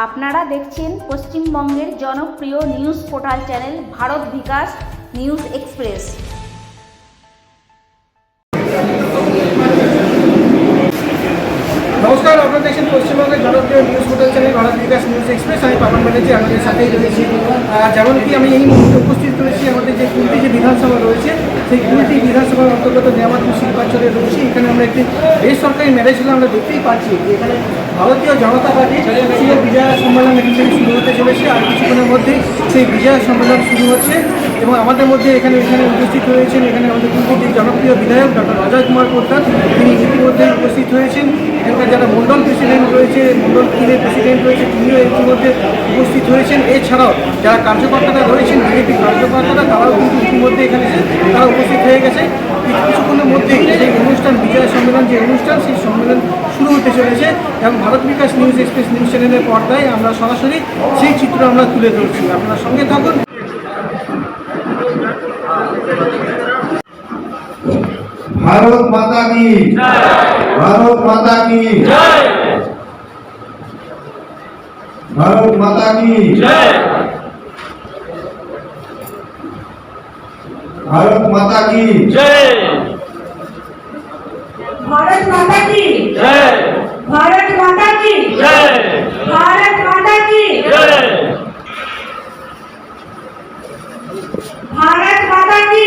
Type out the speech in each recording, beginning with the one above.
আপনারা দেখছেন পশ্চিমবঙ্গের জনপ্রিয় নিউজ পোর্টাল চ্যানেল ভারত বিকাশ নিউজ এক্সপ্রেস। নমস্কার, আপনারা দেখছেন পশ্চিমবঙ্গের জনপ্রিয় নিউজ পোর্টাল চ্যানেল ভারত বিকাশ নিউজ এক্সপ্রেস। আমি পাবন ব্যানার্জি আমাদের সাথেই রয়েছি। যেমন কি আমি এই মুহূর্তে উপস্থিত রয়েছি আমাদের যে কুলটি যে বিধানসভা রয়েছে, সেই কুলটি বিধানসভার অন্তর্গত নিয়ামতপুর শিল্পাঞ্চলে রয়েছি। এখানে আমরা একটি বেসরকারি ম্যারেজ হলে আমরা দেখতেই পাচ্ছি যে এখানে ভারতীয় জনতা পার্টির সেই বিজয়া সম্মেলন এখান থেকে শুরু হতে চলেছে। আর কিছুক্ষণের মধ্যেই সেই বিজয়া সম্মেলন শুরু হচ্ছে এবং আমাদের মধ্যে এখানে উপস্থিত হয়েছেন এখানে আমাদের কুলটির জনপ্রিয় বিধায়ক ডক্টর অজয় কুমার পোদ্দার। তিনি ইতিমধ্যে উপস্থিত হয়েছেন। এখানকার যারা মন্ডল প্রেসিডেন্ট রয়েছে, মন্ডল টিমের প্রেসিডেন্ট রয়েছে, তিনিও ইতিমধ্যে উপস্থিত হয়েছেন। এছাড়াও যারা কার্যকর্তারা রয়েছেন, বিজেপি কার্যকর্তারা, তারাও কিন্তু ইতিমধ্যে এখানে তারা উপস্থিত হয়ে গেছে। কিছুক্ষণের মধ্যেই সেই অনুষ্ঠান, বিজয় সম্মেলন যে অনুষ্ঠান, সেই সম্মেলন শুরু হতে চলেছে এবং ভারত বিকাশ নিউজ এক্সপ্রেস নিউজ চ্যানেলের পর্দায় আমরা সরাসরি সেই চিত্র আমরা তুলে ধরছি। আপনারা সঙ্গে থাকুন। भारत माता की भारत माता की भारत माता की भारत माता की भारत माता की भारत माता की भारत माता की भारत माता की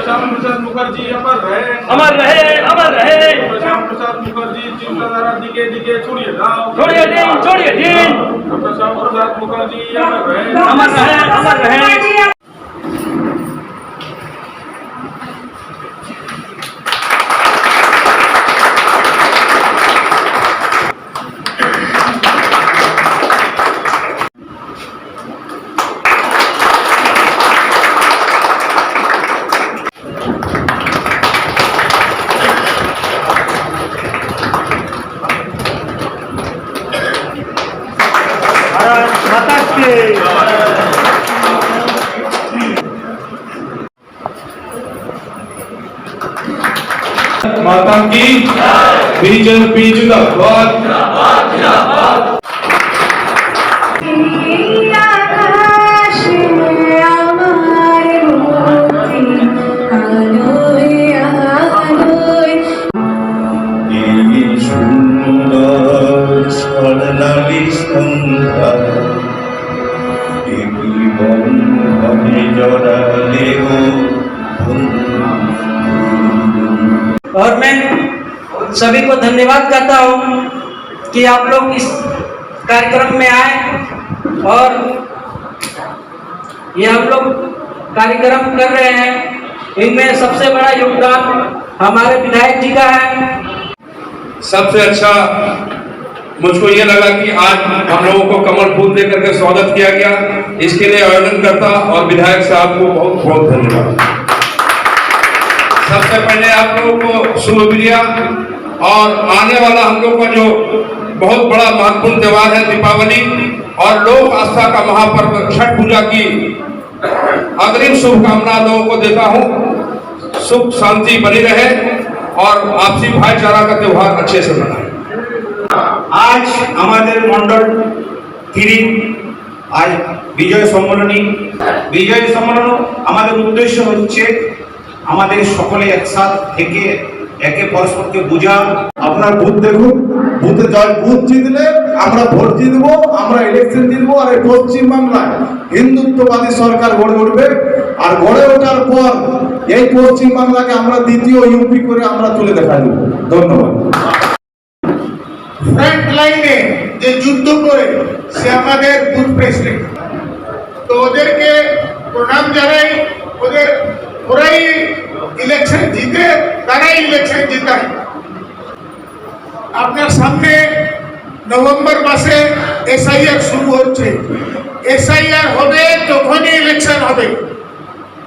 श्याम प्रसाद मुखर्जी अमर रहे अमर रहे अमर रहे। श्याम प्रसाद मुखर्जी चिंताधारा दिखे दिखे छोड़िए दाव छोड़िए दिन डॉक्टर श्याम प्रसाद मुखर्जी अमर रहे अमर रहे अमर रहे। माता की बीजेपी जिंदाबाद आकाश में আমার মুক্তি আলোয় আলোয় এই সুন্দর স্বর্ণালী সন্ধ্যা এই বন্ধনে জড়ালে গো और मैं सभी को धन्यवाद करता हूँ कि आप लोग इस कार्यक्रम में आए और ये हम लोग कार्यक्रम कर रहे हैं। इनमें सबसे बड़ा योगदान हमारे विधायक जी का है। सबसे अच्छा मुझको ये लगा कि आज हम लोगों को कमल फूल देकर के स्वागत किया गया। इसके लिए आयोजनकर्ता और विधायक साहब को बहुत बहुत धन्यवाद। सबसे पहले आप लोगों को शुभ विजया और आने वाला हम लोग का जो बहुत बड़ा महत्वपूर्ण त्योहार है दीपावली और लोक आस्था का महापर्व छठ पूजा की अग्रिम शुभकामना लोगों को देता हूं। सुख शांति बनी रहे और आपसी भाईचारा का त्योहार अच्छे से मनाएं। आज हमारे मंडल 3 आज विजय सम्मेलन हमारे उद्देश्य হচ্ছে আমাদের সকলে একসাথে থেকে একে পরস্পরকে বোঝা। আপনার বুথ দেখুন, বুথে বুথ জিতলে আমরা ভোট জিতবো, আমরা ইলেকশন জিতবো। আর এই পশ্চিম বাংলায় হিন্দুত্ববাদী সরকার গড়ে উঠবে। আর গড়ে ওঠার পর এই পশ্চিম বাংলাকে আমরা দ্বিতীয় ইউপি করে আমরা তুলে দেখা দেবো। ধন্যবাদ। ফ্রন্ট লাইনে যে যুদ্ধ করে সে আমাদের বুথ প্রেসিডেন্ট, তো ওদেরকে প্রণাম জানাই। ওরাই ইলেকশন জিতে, তারাই ইলেকশন জিতায়। আপনার সামনে নভেম্বর মাসে এসআইআর শুরু হচ্ছে। এসআইআর হবে তখনই ইলেকশন হবে।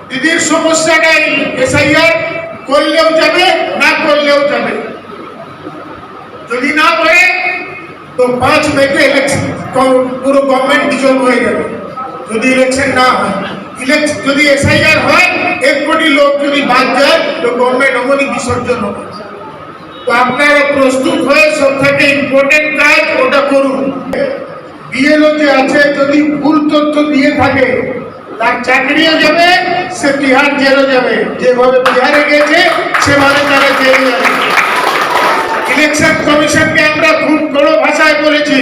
দিদির সমস্যাটা এসআইআর করলেও যাবে, না করলেও যাবে। যদি না করে তো 5 মেতে ইলেকশন পুরো গভর্নমেন্ট ডিসলভ হয়ে যাবে। যদি ইলেকশন না হয়, যদি এসআইআর হয় 1 কোটি লোক যদি বাদ যায় তো গভর্নমেন্ট অমনি বিসর্জন হবে। তো আপনারা প্রস্তুত হয়ে সব থেকে ইম্পর্টেন্ট কাজ ওটা করুন। বিএলও যে আছে যদি ভুল তথ্য দিয়ে থাকে তার চাকরিও যাবে, সে তিহার জেলও যাবে। যেভাবে বিহারে গেছে সেভাবে তারা জেলে যাবে। ইলেকশন কমিশনকে আমরা খুব বড় ভাষায় বলেছি,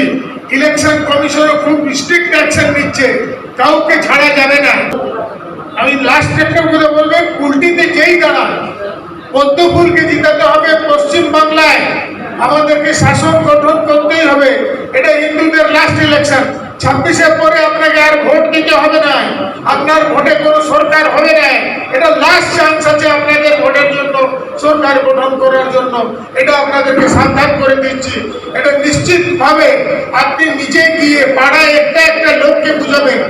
ইলেকশন কমিশনও খুব স্ট্রিক্ট অ্যাকশন নিচ্ছে, কাউকে ছাড়া যাবে না। আমি লাস্ট একটা কথা বলবো, কুলটিতে যেই দাঁড়ান পদ্মফুলকে জিতাতে হবে। পশ্চিম বাংলায় আমাদেরকে শাসন গঠন করতেই হবে। এটা হিন্দুদের লাস্ট ইলেকশন। 26-এর পরে আপনাকে আর ভোট দিতে হবে না, আপনার ভোটে কোনো সরকার হবে না। এটা লাস্ট চান্স আছে আপনাদের ভোটের জন্য, সরকার গঠন করার জন্য। এটা আপনাদেরকে সাবধান করে দিচ্ছি। এটা নিশ্চিতভাবে আপনি নিজে গিয়ে পাড়ায় একটা একটা লোককে বুঝাবেন।